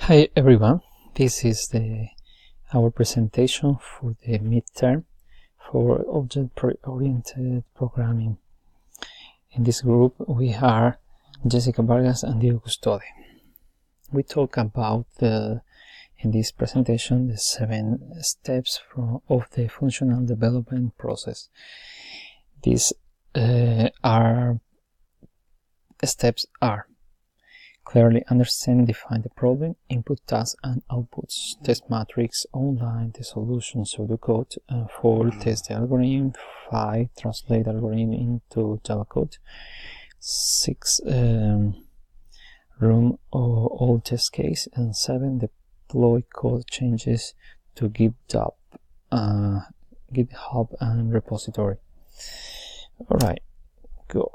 Hi everyone, this is our presentation for the midterm for object-oriented programming. In this group we are Jessica Vargas and Diego Custode. We talk about in this presentation the 7 steps of the functional development process. These steps are clearly understand and define the problem, input tasks and outputs, test matrix, outline the solution pseudocode, 4 test the algorithm, 5 translate algorithm into Java code, 6 run all test case, and 7 deploy code changes to GitHub and repository. Alright, go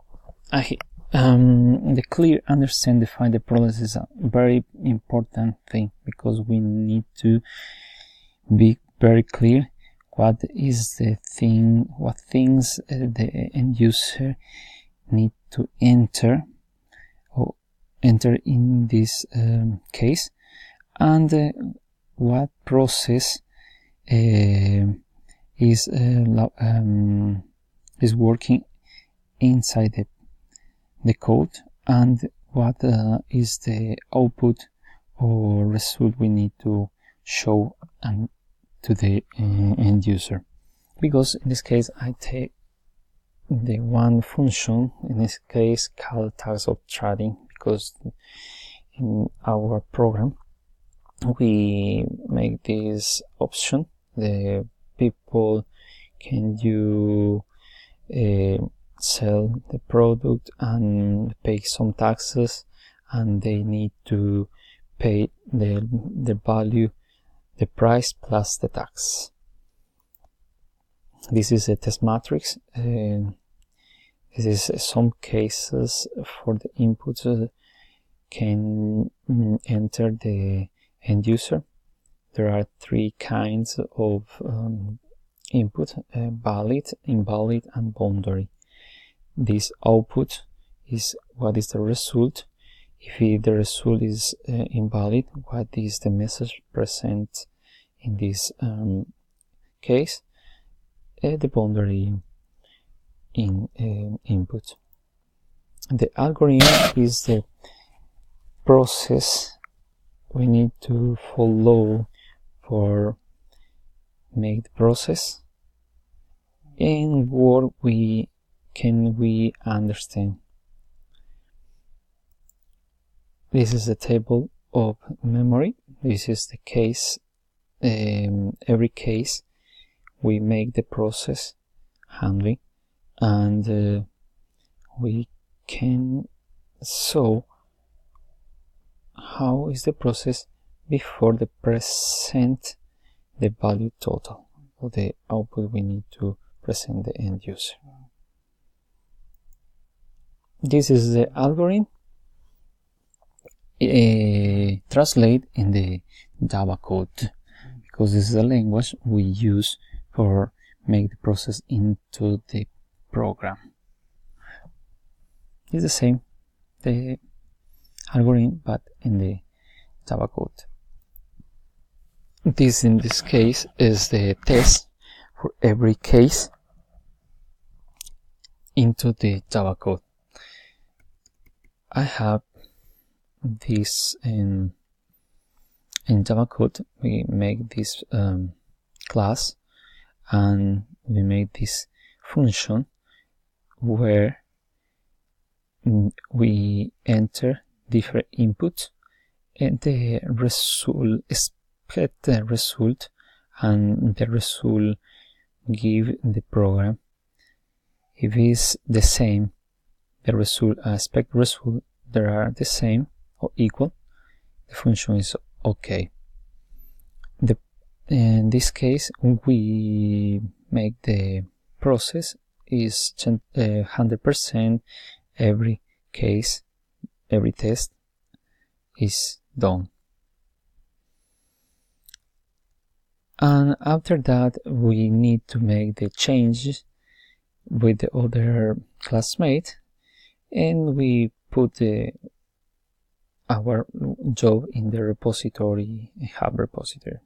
ahead. The clear understand define the process is a very important thing, because we need to be very clear what is the thing, what things the end user need to enter in this case, and what process is working inside the code, and what is the output or result we need to show to the end user. Because in this case I take the one function, in this case called task of trading, because in our program we make this option: the people can do sell the product and pay some taxes, and they need to pay the value, the price plus the tax. This is a test matrix. This is some cases for the inputs can enter the end user. There are 3 kinds of input: valid, invalid and boundary. This output is what is the result. If the result is invalid, what is the message present in this case? The boundary in input. The algorithm is the process we need to follow for make the process, and what can we understand. This is a table of memory. This is the case. Every case we make the process handling, and we can show how is the process before the present the value total or the output we need to present the end user. This is the algorithm translate in the Java code, because this is the language we use for make the process into the program. It's the same, the algorithm, but in the Java code. This in this case is the test for every case into the Java code. I have this in Java code. We make this class, and we make this function where we enter different inputs, and the result expect the result, and the result give the program. If it's the same, the result expect result, they are the same or equal, the function is okay. In this case we make the process is 100%. Every case, every test is done, and after that we need to make the changes with the other classmate, and we put the our job in the repository, hub repository,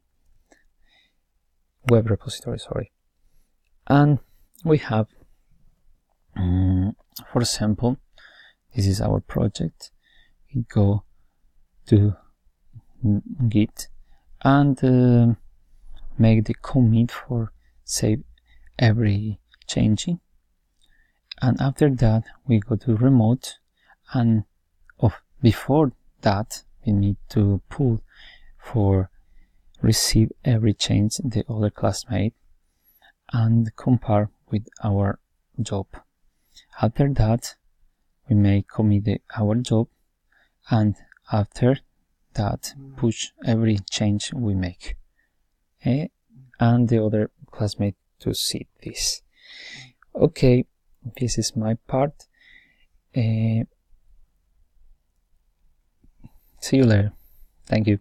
web repository, sorry. And we have, for example, this is our project. We go to Git and make the commit for save every changing, and after that we go to remote, and before that we need to pull for receive every change the other classmate and compare with our job. After that we may commit our job, and after that push every change we make, and the other classmate to see this. Okay, this is my part. See you later. Thank you.